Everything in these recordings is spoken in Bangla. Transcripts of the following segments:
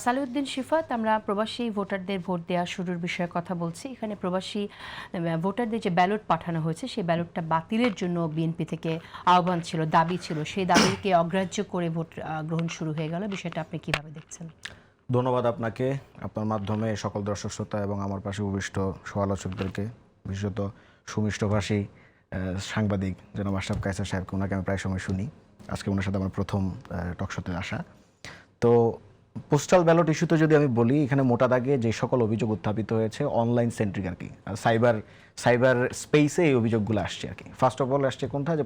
সালেউদ্দিন শিফাত, আমরা প্রবাসী ভোটারদের ভোট দেওয়া শুরুর বিষয়ে কথা বলছি। এখানে প্রবাসী ভোটারদের যে ব্যালট পাঠানো হয়েছে সেই ব্যালটটা বাতিলের জন্য বিএনপি থেকে আহ্বান ছিল, দাবি ছিল, সেই দাবিকে অগ্রাহ্য করে ভোট গ্রহণ শুরু হয়ে গেল। বিষয়টা আপনি কিভাবে দেখছেন? ধন্যবাদ আপনাকে, আপনার মাধ্যমে সকল দর্শক শ্রোতা এবং আমার পাশে উপবিষ্ট সমালোচকদেরকে, বিশেষত সুমিষ্টভাষী সাংবাদিক জনাব আশরাফ কায়সার সাহেবকে, ওনাকে আমি প্রায় সময় শুনি। আজকে ওনার সাথে আমার প্রথম টকশোতে আসা। তো পোস্টাল ব্যালট ইস্যুতে যদি আমি বলি, এখানে মোটা দাগে যে সকল অভিযোগ উত্থাপিত হয়েছে অনলাইন সেন্ট্রিক আর কি, সাইবার স্পেসে এই অভিযোগগুলো আসছে আর কি। ফার্স্ট অফ অল আসছে কোনটা, যে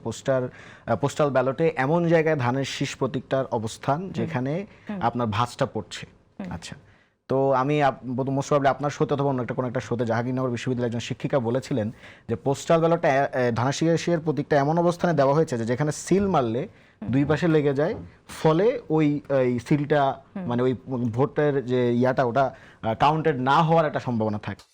পোস্টাল ব্যালটে এমন জায়গায় ধানের শীষ প্রতীকটার অবস্থান যেখানে আপনার ভাঁজটা পড়ছে। আচ্ছা, তো আমি মোস্ট প্রবাবলি আপনার শোতে অথবা অন্য কোনো একটা শোতে জাহাঙ্গীরনগর বিশ্ববিদ্যালয়ের একজন শিক্ষিকা বলেছিলেন যে পোস্টাল ব্যালটে ধানের শীষের প্রতীকটা এমন অবস্থানে দেওয়া হয়েছে যে যেখানে সিল মারলে দুই পাশে লেগে যায়, ফলে ওই সিলটা মানে ওই ভোটের যে ইয়াটা ওটা কাউন্টেড না হওয়ার একটা সম্ভাবনা থাকে।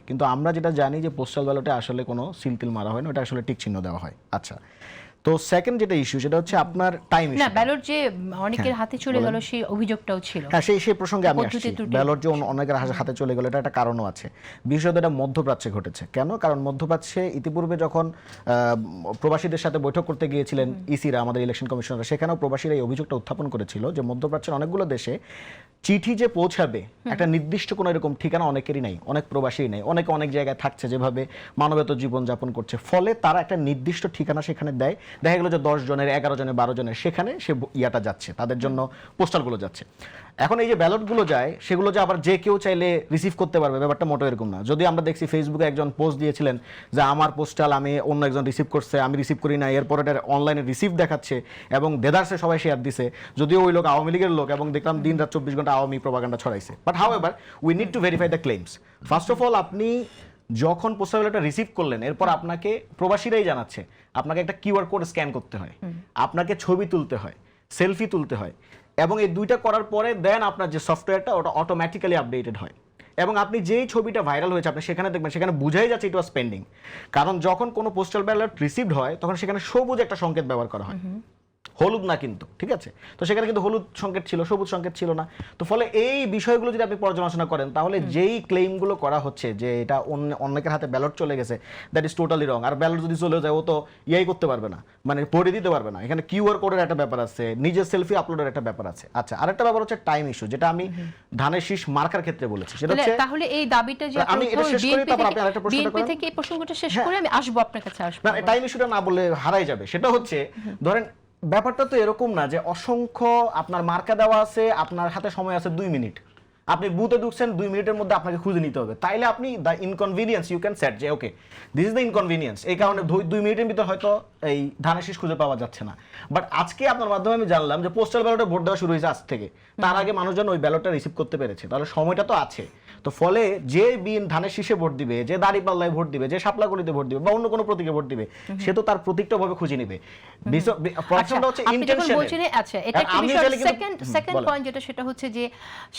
কিন্তু আমরা যেটা জানি যে পোস্টাল ব্যালটে আসলে কোনো সিল টিল মারা হয় না, ওটা আসলে টিক চিহ্ন দেওয়া হয়। আচ্ছা, তো সেকেন্ড যেটা ইস্যু সেটা হচ্ছে আপনার টাইম ইস্যু। না, ব্যালট যে অনেকের হাতে চলে গেল সেই অভিযোগটাও ছিল। হ্যাঁ, সেই প্রসঙ্গে আমি আসছি। ব্যালট যে অনেকের হাতে চলে গেল, এটা একটা কারণও আছে। বিশেষত এটা মধ্যপ্রাচ্যে ঘটেছে। কেন? কারণ মধ্যপ্রাচ্যে ইতিপূর্বে যখন প্রবাসীদের সাথে বৈঠক করতে গিয়েছিলেন ইসিরা, আমাদের ইলেকশন কমিশনার, সেখানেও প্রবাসীরা এই অভিযোগটা উত্থাপন করেছিল যে মধ্যপ্রাচ্যের অনেকগুলো দেশে চিঠি যে পৌঁছাবে একটা নির্দিষ্ট কোনো এরকম ঠিকানা অনেকেরই নাই, অনেক প্রবাসীই নাই, অনেকে অনেক জায়গায় থাকছে, যেভাবে মানবেতর জীবনযাপন করছে, ফলে তারা একটা নির্দিষ্ট ঠিকানা সেখানে দেয়। দেখা গেলো যে 10 জনের, 11 জনের, 12 জনের সেখানে সে ইয়াটা যাচ্ছে, তাদের জন্য পোস্টালগুলো যাচ্ছে। এখন এই যে ব্যালটগুলো যায়, সেগুলো যে আবার যে কেউ চাইলে রিসিভ করতে পারবে, ব্যাপারটা মোটো এরকম না। যদি আমরা দেখছি ফেসবুকে একজন পোস্ট দিয়েছিলেন যে আমার পোস্টাল আমি অন্য একজন রিসিভ করছে, আমি রিসিভ করি না, এরপর এটা অনলাইনে রিসিভ দেখাচ্ছে এবং দেদারসে সবাই শেয়ার দিছে, যদিও ওই লোক আওয়ামী লীগের লোক এবং দেখলাম দিন রাত 24 ঘন্টা আওয়ামী প্রপাগান্ডা ছড়াইছে। But however we need to verify the claims. First of all, আপনি যখন পোস্টাল ব্যালটটা রিসিভ করলেন, এরপর আপনাকে প্রবাসীরাই জানাচ্ছে আপনাকে একটা কিউআর কোড স্ক্যান করতে হয়, আপনাকে ছবি তুলতে হয়, সেলফি তুলতে হয়, এবং এই দুইটা করার পরে দেন আপনার যে সফটওয়্যারটা ওটা অটোমেটিক্যালি আপডেটেড হয়। এবং আপনি যেই ছবিটা ভাইরাল হয়েছে আপনি সেখানে দেখবেন, সেখানে বুঝাই যাচ্ছে ইট ওয়াজ পেন্ডিং। কারণ যখন কোনো পোস্টাল ব্যালট রিসিভড হয় তখন সেখানে সবুজ একটা সংকেত ব্যবহার করা হয়, হলুদ না কিন্তু, ঠিক আছে? তো সেখানে কিন্তু হলুদ সংকেত ছিল, সবুজ সংকেত ছিল না। তো ফলে এই বিষয়গুলো যদি আপনি পর্যালোচনা করেন, তাহলে যেই ক্লেইমগুলো করা হচ্ছে যে এটা অনেকের হাতে ব্যালট চলে গেছে, দ্যাট ইজ টোটালি রং। আর ব্যালট যদি চলে যায়, ও তো ইয়াই করতে পারবে না, মানে পড়ে দিতে পারবে না। এখানে কিউআর কোডের একটা ব্যাপার আছে, নিজের সেলফি আপলোডের একটা ব্যাপার আছে। আচ্ছা, আরেকটা ব্যাপার হচ্ছে টাইম ইস্যু, যেটা আমি ধানের শীষ মার্কার ক্ষেত্রে বলেছি। সেটা হচ্ছে, তাহলে এই দাবিটা যে আমি এটা শেষ করি, তারপর আপনি আরেকটা প্রশ্ন করেন। থেকে এই প্রসঙ্গটা শেষ করে আমি আসবো আপনার কাছে। আসবো না, টাইম ইস্যুটা না বললে হারাই যাবে। সেটা হচ্ছে, ধরেন ব্যাপারটা তো এরকম না যে অসংখ্য আপনার মার্কা দেওয়া আছে, আপনার হাতে সময় আছে 2 মিনিট, আপনি বুথে ঢুকছেন 2 মিনিটের মধ্যে আপনাকে খুঁজে নিতে হবে। তাইলে আপনি the inconvenience you can set যে okay this is the inconvenience, এই কারণে 2 মিনিটের ভিতর হয়তো এই ধানের শীষ খুঁজে পাওয়া যাচ্ছে না। বাট আজকে আপনার মাধ্যমে আমি জানলাম যে পোস্টাল ব্যালটে ভোট দেওয়া শুরু হয়েছে আজ থেকে, তার আগে মানুষজন ওই ব্যালটটা রিসিভ করতে পেরেছে, তাহলে সময়টা তো আছে। তো ফলে যে ধানের শীষে ভোট দিবে, যে দাঁড়িপাল্লায় ভোট দিবে, যে শাপলাকলিতে ভোট দিবে বা অন্য কোনো প্রতীকে ভোট দিবে, সে তো তার প্রতীকটা ভাবে খুঁজে নেবে। প্রশ্নটা হচ্ছে ইন্টেনশন। আচ্ছা, এটা একটা বিষয়। সেকেন্ড পয়েন্ট যেটা, সেটা হচ্ছে যে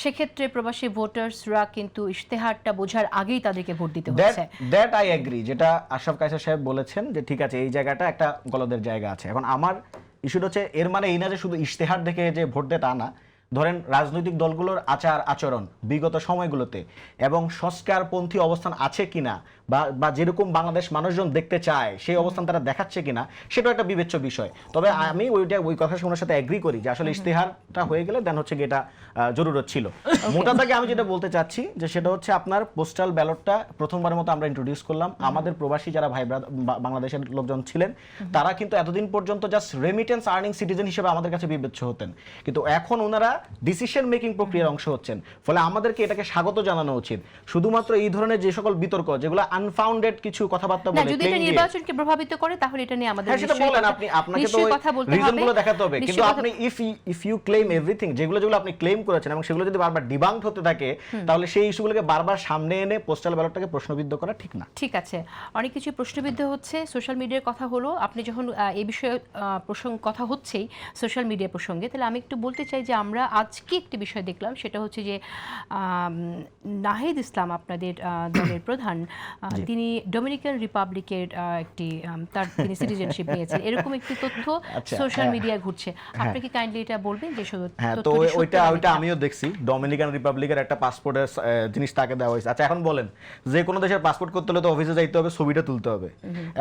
সেক্ষেত্রে প্রবাসী ভোটারসরা কিন্তু ইশতেহারটা বোঝার আগেই তাদেরকে ভোট দিতে হচ্ছে। দ্যাট আই এগ্রি, যেটা আশরাফ কায়সার সাহেব বলেছেন যে ঠিক আছে, এই জায়গাটা একটা গলদের জায়গা আছে। এখন আমার ইস্যুটা হচ্ছে, এর মানে এই না যে শুধু ইশতেহার দেখে যে ভোট দেয় তা না। ধরেন রাজনৈতিক দলগুলোর আচরণ বিগত সময়গুলোতে এবং সংস্কারপন্থী অবস্থান আছে কিনা, বা যেরকম বাংলাদেশ মানুষজন দেখতে চায় সেই অবস্থান তারা দেখাচ্ছে কিনা, সেটা একটা বিবেচ্য বিষয়। তবে আমি ওই কথা শোনার সাথে এগ্রি করি যে আসলে ইশতেহারটা হয়ে গেলে দেন হচ্ছে এটা জরুরত ছিল। মোটা দাগে আমি যেটা বলতে চাচ্ছি যে সেটা হচ্ছে, আপনার পোস্টাল ব্যালটটা প্রথমবারের মতো আমরা ইন্ট্রোডিউস করলাম। আমাদের প্রবাসী যারা ভাই বাংলাদেশের লোকজন ছিলেন, তারা কিন্তু এতদিন পর্যন্ত জাস্ট রেমিটেন্স আর্নিং সিটিজেন হিসেবে আমাদের কাছে বিবেচ্য হতেন, কিন্তু এখন ওনারা ডিসিশন মেকিং প্রক্রিয়ার অংশ হচ্ছেন। ফলে আমাদেরকে এটাকে স্বাগত জানানো উচিত। শুধুমাত্র এই ধরনের যে সকল বিতর্ক, যেগুলো আনফাউন্ডেড কিছু কথাবার্তা বলে, যদি এটা নির্বাচনকে প্রভাবিত করে, তাহলে এটা নিয়ে আমাদের সেটা বলেন, আপনাকে তো রিজনগুলো দেখাতে হবে। কিন্তু আপনি ইফ ইউ ক্লেম এভরিথিং, যেগুলো আপনি ক্লেম করেছেন এবং সেগুলো যদি বারবার ডিবাঙ্কড হতে থাকে, তাহলে সেই ইস্যুগুলোকে বারবার সামনে এনে পোস্টাল ব্যালটটাকে প্রশ্নবিদ্ধ করা ঠিক না। ঠিক আছে, অনেক কিছু প্রশ্নবিদ্ধ হচ্ছে। সোশ্যাল মিডিয়ার কথা হলো, আপনি যখন এই বিষয়ে কথা হচ্ছেই সোশ্যাল মিডিয়া প্রসঙ্গে, তাহলে আমি একটু বলতে চাই যে আমরা আজকে একটি বিষয় দেখলাম, সেটা হচ্ছে যে নাহিদ ইসলাম আপনাদের দলের প্রধান, তিনি ডোমিনিকান রিপাবলিকের একটি তিনি সিটিজেনশিপ নিয়েছেন, এরকম একটি তথ্য সোশ্যাল মিডিয়ায় ঘুরছে। আপনি কি কাইন্ডলি এটা বলবেন যে হ্যাঁ, তো ওইটা আমিও দেখছি, ডোমিনিকান রিপাবলিকের একটা পাসপোর্টের জিনিস তাকে দেওয়া হয়েছে। আচ্ছা, এখন বলেন যে কোনো দেশের পাসপোর্ট করতে হলে তো অফিসে যাইতে হবে, ছবিটা তুলতে হবে।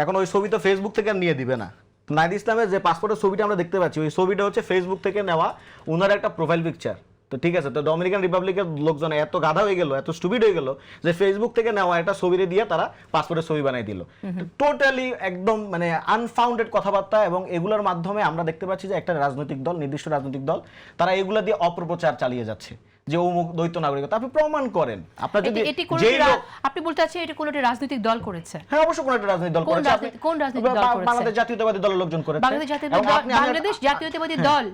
এখন ওই ছবি তো ফেসবুক থেকে আর নিয়ে দিবে না। নাহিদ ইসলামের যে পাসপোর্টের ছবিটা আমরা দেখতে পাচ্ছি, ওই ছবিটা হচ্ছে ফেসবুক থেকে নেওয়া, ওনার একটা প্রোফাইল পিকচার। তো ঠিক আছে, তো ডোমিনিকান রিপাবলিকের লোকজন এত গাধা হয়ে গেল, এত স্টুপিড হয়ে গেল যে ফেসবুক থেকে নেওয়া একটা ছবিরে দিয়ে তারা পাসপোর্টের ছবি বানাই দিল। টোটালি একদম মানে আনফাউন্ডেড কথাবার্তা, এবং এগুলোর মাধ্যমে আমরা দেখতে পাচ্ছি যে একটা রাজনৈতিক দল, নির্দিষ্ট রাজনৈতিক দল, তারা এগুলা দিয়ে অপপ্রচার চালিয়ে যাচ্ছে যে অমুক দ্বৈত নাগরিকতা। আপনি প্রমাণ করেন, আপনার যদি আপনি বলতে চাচ্ছেন এটা কোন একটা রাজনৈতিক দল করেছে? হ্যাঁ, অবশ্যই কোন একটা রাজনৈতিক দল করেছে। কোন রাজনৈতিক দল করেছে? বাংলাদেশ জাতীয়তাবাদী দলের লোকজন করেছে। বাংলাদেশ জাতীয়তাবাদী দল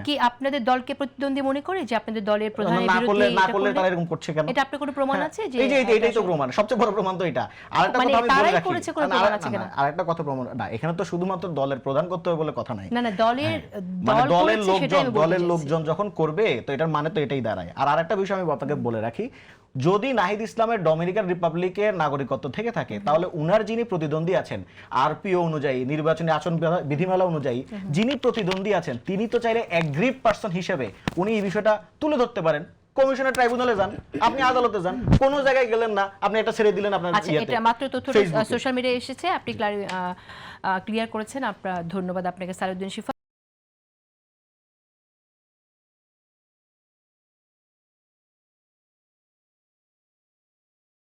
কি আপনাদের দলকে প্রতিদ্বন্দ্বী মনে করে যে আপনাদের দলের প্রধানের বিরুদ্ধে না করলে তারা এরকম করছে কেন? এটা আপনার কোনো প্রমাণ আছে যে এটাই তো প্রমাণ, সবচেয়ে বড় প্রমাণ তো এটা। আরেকটা কথা আমি বলে রাখি, করেছে কোনো প্রমাণ আছে কিনা? আরেকটা কথা প্রমাণ না, এখানে তো শুধুমাত্র দলের প্রধান করতে হবে বলে কথা নাই। না না, দলের লোকজন যখন করবে তো এটার মানে তো এটাই দাঁড়ায়। আর আরেকটা বিষয় আমি আপনাকে বলে রাখি, যদি নাহিদ ইসলামের ডোমিনিকান রিপাবলিকের নাগরিকত্ব থেকে থাকে, তাহলে উনার যিনি প্রতিদ্বন্দ্বী আছেন আরপিও অনুযায়ী, নির্বাচনী আচরণ বিধিমালা অনুযায়ী যিনি প্রতিদ্বন্দ্বী আছেন, তিনি তো চাইলে এগ্রিভ পারসন হিসেবে উনি এই বিষয়টা তুলে ধরতে পারেন। কমিশনের ট্রাইব্যুনালে যান, আপনি আদালতে যান, কোন জায়গায় গেলেন না, আপনি এটা ছেড়ে দিলেন আপনার। আচ্ছা, এটা মাত্র তথ্যটা সোশ্যাল মিডিয়ায় এসেছে, আপনি ক্লিয়ার করেছেন। আপনার ধন্যবাদ আপনাকে সালাউদ্দিন শিফা।